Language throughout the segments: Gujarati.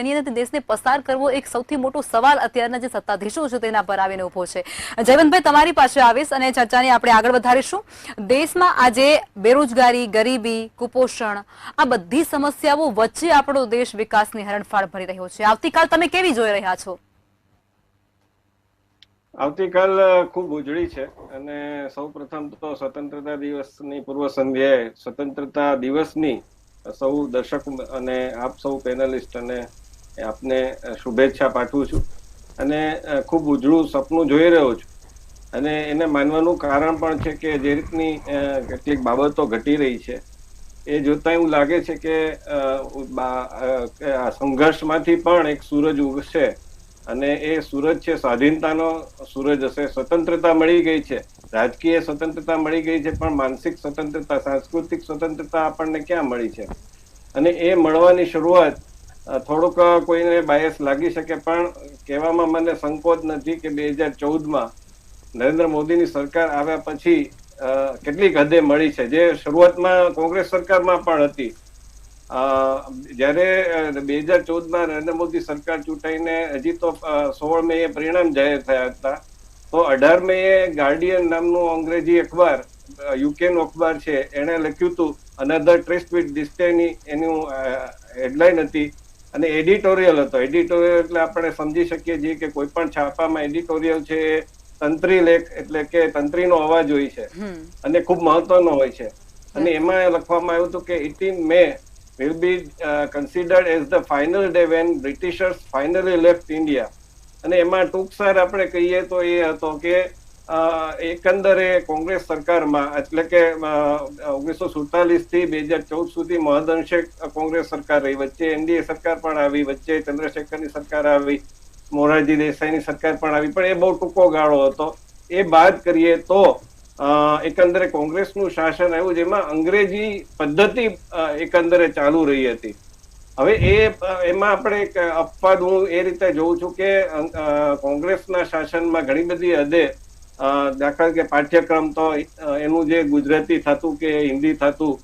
એની અંદર દેશને પસાર કરવો એક સૌથી મોટો સવાલ અત્યારના જે સત્તાધીશો છે તેના પર આવીને ઉભો છે। જયવંતભાઈ, તમારી પાસે આવીશ અને ચર્ચાને આપણે આગળ વધારીશું। દેશમાં આજે બેરોજગારી, ગરીબી, કુપોષણ આ બધી સમસ્યાઓ વચ્ચે આપણો દેશ વિકાસની હરણફાળ ભરી રહ્યો છે। આવતીકાલ તમે કેવી જોઈ રહ્યા છો? આવતીકાલ ખૂબ ઉજળી છે અને સૌપ્રથમ તો સ્વતંત્રતા દિવસની પૂર્વ સંધ્યાએ સ્વતંત્રતા દિવસની સૌ દર્શક અને આપ સૌ પેનલિસ્ટ અને આપને શુભેચ્છા પાઠવું છું અને ખૂબ ઉજળું સપનું જોઈ રહ્યો છું અને એને માનવાનું કારણ પણ છે કે જે રીતની કેટલીક બાબતો ઘટી રહી છે એ જોતા એવું લાગે છે કે આ સંઘર્ષમાંથી પણ એક સૂરજ ઉગશે અને એ સૂરજ છે સ્વાધીનતાનો સૂરજ હશે। સ્વતંત્રતા મળી ગઈ છે, રાજકીય સ્વતંત્રતા મળી ગઈ છે, પણ માનસિક સ્વતંત્રતા, સાંસ્કૃતિક સ્વતંત્રતા આપણને ક્યાં મળી છે? અને એ મળવાની શરૂઆત થોડુંક કોઈને બાયસ લાગી શકે, પણ કહેવામાં મને સંકોચ નથી કે 2014માં નરેન્દ્ર મોદીની સરકાર આવ્યા પછી કેટલીક હદે મળી છે, જે શરૂઆતમાં કોંગ્રેસ સરકારમાં પણ હતી। જયારે 2014માં નરેન્દ્ર મોદી સરકાર ચૂંટાઈને હજી તો 16 મે પરિણામ જાહેર થયા હતા, તો 18 મે ગાર્ડિયન નામનું અંગ્રેજી અખબાર, યુકેનું અખબાર છે, એને લખ્યું હતું અનધર ટ્રિસ્ટ વિથ ડિસ્ટેની, એનું હેડલાઇન હતી અને એડિટોરિયલ હતો। એડિટોરિયલ એટલે આપણે સમજી શકીએ છીએ કે કોઈ પણ છાપામાં એડિટોરિયલ છે એ તંત્રી લેખ એટલે કે તંત્રીનો અવાજ હોય છે અને ખૂબ મહત્વનો હોય છે અને એમાં લખવામાં આવ્યું હતું કે 18 મે will be considered as the final day when Britishers finally left India। અને એમાં ટૂંકસાર આપણે કહીએ તો એ હતો કે એકંદરે કોંગ્રેસ સરકારમાં એટલે કે 1947 થી 2014 સુધી મહદઅંશે કોંગ્રેસ સરકાર રહી, વચ્ચે એનડીએ સરકાર પણ આવી, વચ્ચે ચંદ્રશેખરની સરકાર આવી, મોરારજી દેસાઈની સરકાર પણ આવી, પણ એ બહુ ટૂંકો ગાળો હતો। એ બાદ કરીએ તો એકંદરે કોંગ્રેસનું શાસન આવ્યું જેમાં અંગ્રેજી પદ્ધતિ એકંદરે ચાલુ રહી હતી। હવે એમાં આપણે એક અપવાદ હું એ રીતે જોઉં છું કે કોંગ્રેસના શાસનમાં ઘણી બધી હદે દાખલા કે પાઠ્યક્રમ તો એનું જે ગુજરાતી થતું કે હિન્દી થતું,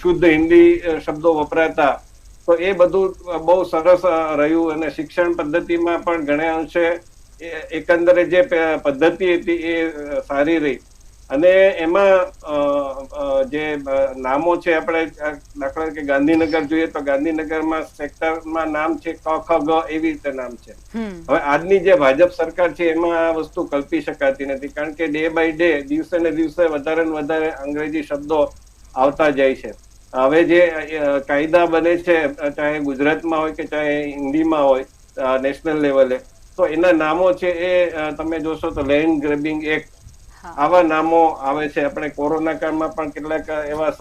શુદ્ધ હિન્દી શબ્દો વપરાતા, તો એ બધું બહુ સરસ રહ્યું અને શિક્ષણ પદ્ધતિમાં પણ ઘણા અંશે એકંદરે જે પદ્ધતિ હતી એ સારી રહી અને એમાં જે નામો છે, આપણે દાખલા કે ગાંધીનગર જોઈએ તો ગાંધીનગરમાં સેક્ટરમાં નામ છે ક ખ ગ એવી રીતે નામ છે। હવે આજની જે ભાજપ સરકાર છે એમાં આ વસ્તુ કલ્પી શકાતી નથી, કારણ કે ડે બાય ડે, દિવસે ને દિવસે વધારે ને વધારે અંગ્રેજી શબ્દો આવતા જાય છે। હવે જે કાયદા બને છે, ચાહે ગુજરાતમાં હોય કે ચાહે હિન્દીમાં હોય નેશનલ લેવલે, તો એના નામો છે એ તમે જોશો તો લેન્ડ ગ્રેબિંગ એક્ટ, આવા નામો આવે છે। આપણે કોરોના કાળમાં પણ કેટલાક એવા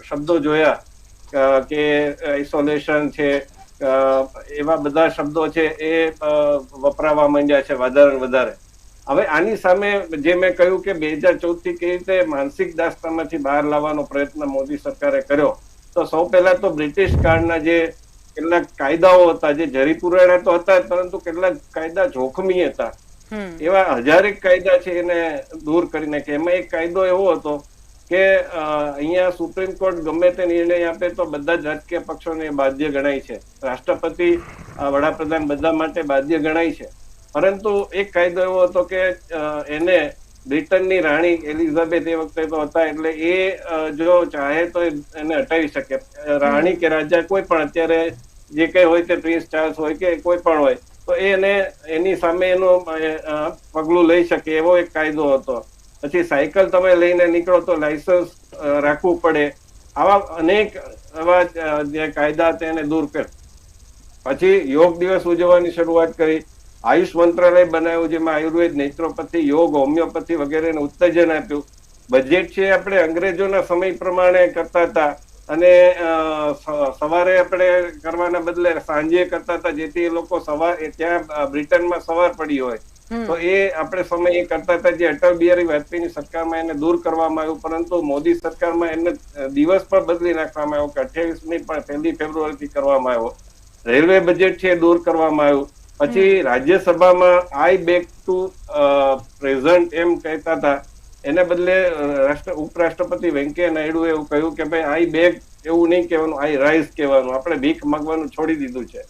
શબ્દો જોયા કે આઇસોલેશન છે, એવા બધા શબ્દો છે એ વપરાવા માંડ્યા છે વધારે। હવે આની સામે જે મેં કહ્યું કે 2014 થી કેવી રીતે માનસિક દાસ્તામાંથી બહાર લાવવાનો પ્રયત્ન મોદી સરકારે કર્યો, તો સૌ પહેલા તો બ્રિટિશ કાળના જે કેટલાક કાયદાઓ હતા, જે જરી પુરાણા તો હતા પરંતુ કેટલાક કાયદા જોખમી હતા, એવા હજારેક કાયદા છે એને દૂર કરીને કે એમાં એક કાયદો એવો હતો કે અહીંયા સુપ્રીમ કોર્ટ ગમે તે નિર્ણય આપે તો બધા જ રાજકીય પક્ષોને બાધ્ય ગણાય છે, રાષ્ટ્રપતિ, વડાપ્રધાન બધા માટે બાધ્ય ગણાય છે, પરંતુ એક કાયદો એવો હતો કે એને બ્રિટનની રાણી એલિઝાબેથ એ વખતે તો હતા, એટલે એ જો ચાહે તો એને હટાવી શકે, રાણી કે રાજા કોઈ પણ, અત્યારે જે કઈ હોય તે પ્રિન્સ ચાર્લ્સ હોય કે કોઈ પણ હોય, તો એને એની સામે એનું પગલું લઈ શકે એવો એક કાયદો હતો। પછી સાયકલ તમે લઈને નીકળો તો લાયસન્સ રાખવું પડે, આવા અનેક એવા જે કાયદા તેને દૂર કર। પછી યોગ દિવસ ઉજવવાની શરૂઆત કરી, આયુષ મંત્રાલય બનાવ્યું જેમાં આયુર્વેદ, નેચરોપેથી, યોગ, હોમિયોપેથી વગેરેને ઉત્તેજન આપ્યું। બજેટ છે આપણે અંગ્રેજોના સમય પ્રમાણે કરતા હતા અને સવારે આપણે કરવાના બદલે સાંજે કરતા હતા, જેથી એ લોકો ત્યાં બ્રિટનમાં સવાર પડી હોય તો એ આપણે સમય એ કરતા હતા, જે અટલ બિહારી વાજપેયીની સરકારમાં એને દૂર કરવામાં આવ્યું, પરંતુ મોદી સરકારમાં એને દિવસ પણ બદલી નાખવામાં આવ્યો કે 28 નહીં પણ 1 ફેબ્રુઆરીથી કરવામાં આવ્યો। રેલવે બજેટ છે એ દૂર કરવામાં આવ્યું। પછી રાજ્યસભામાં આઈ બેક ટુ પ્રેઝન્ટ એમ કહેતા હતા, એને બદલે ઉપરાષ્ટ્રપતિ વેંકૈયા નાયડુએ એવું કહ્યું કે ભાઈ આઈ બેગ એવું નહીં કહેવાનું, આઈ રાઇઝ કહેવાનું, આપણે ભીખ માંગવાનું છોડી દીધું છે।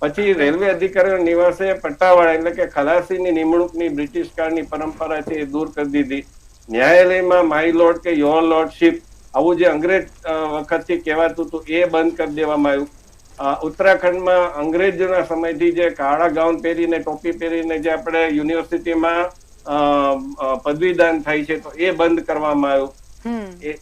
પછી રેલવે અધિકારીઓ નિવાસે પટ્ટાવાળા એટલે કે ખલાસીની નિમણૂકની બ્રિટિશ કાળની પરંપરા છે એ દૂર કરી દીધી. ન્યાયાલયમાં માય લોર્ડ કે યોર લોર્ડશીપ આવું જે અંગ્રેજ વખતથી કહેવાતું હતું એ બંધ કરી દેવામાં આવ્યું. ઉત્તરાખંડમાં અંગ્રેજોના સમયથી જે કાળા ગાઉન પહેરીને ટોપી પહેરીને જે આપણે યુનિવર્સિટીમાં પદવીદાન થાય છે તો એ બંધ કરવામાં આવ્યું.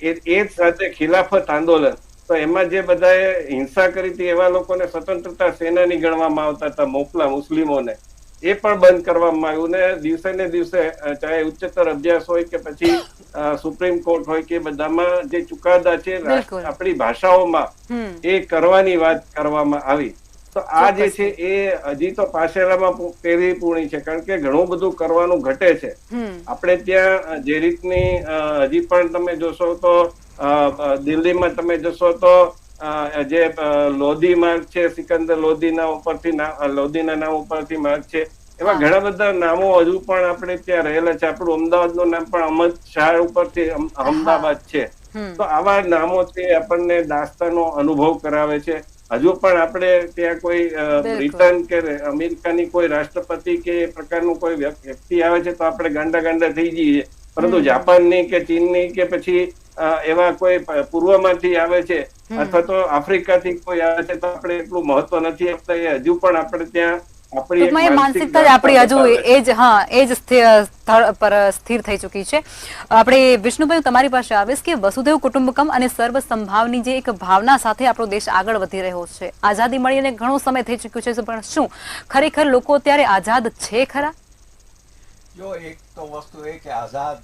એ જ સાથે ખિલાફત આંદોલન, તો એમાં જે બધાએ હિંસા કરી હતી એવા લોકોને સ્વતંત્રતા સેનાની ગણવામાં આવતા હતા, મોકલા મુસ્લિમોને, એ પણ બંધ કરવામાં આવ્યું. ને દિવસે ને દિવસે ચાહે ઉચ્ચતર અભ્યાસ હોય કે પછી સુપ્રીમ કોર્ટ હોય કે બધામાં જે ચુકાદા છે આપણી ભાષાઓમાં એ કરવાની વાત કરવામાં આવી. તો આ જે છે એ હજી તો પાછળમાં પૂરી છે, કારણ કે ઘણું બધું કરવાનું ઘટે છે. આપણે ત્યાં જે રીતની હજી પણ તમે જોશો તો દિલ્હીમાં તમે જશો તો જે લોધી માર્ગ છે, સિકંદર લોધીના નામ ઉપરથી માર્ગ છે, એવા ઘણા બધા નામો હજુ પણ આપણે ત્યાં રહેલા છે. આપણું અમદાવાદનું નામ પણ અહમદ શાહ ઉપરથી અમદાવાદ છે. તો આવા નામોથી આપણને દાસ્તાનો અનુભવ કરાવે છે. હજુ પણ આપણે ત્યાં કોઈ બ્રિટન કે અમેરિકાની કોઈ રાષ્ટ્રપતિ કે એ પ્રકારનું કોઈ વ્યક્તિ આવે છે તો આપણે ગાંડા થઈ જઈએ, પરંતુ જાપાનની કે ચીનની કે પછી એવા કોઈ પૂર્વમાંથી આવે છે અથવા તો આફ્રિકાથી કોઈ આવે છે તો આપણે એટલું મહત્વ નથી આપતા. એ હજુ પણ આપણે ત્યાં આપણી માનસિકતા આપણી હજુ એ જ સ્થળ પર સ્થિર થઈ ચૂકી છે. આપણે વિષ્ણુભાઈ તમારી પાસે આવીશ કે વસુધૈવ કુટુંબકમ અને સર્વ સંભાવની જે એક ભાવના સાથે આપણો દેશ આગળ વધી રહ્યો છે, આઝાદી મળીને ઘણો સમય થઈ ચૂક્યો છે, પણ શું ખરેખર લોકો અત્યારે આઝાદ છે ખરા? જો એક તો વસ્તુ એ કે આઝાદ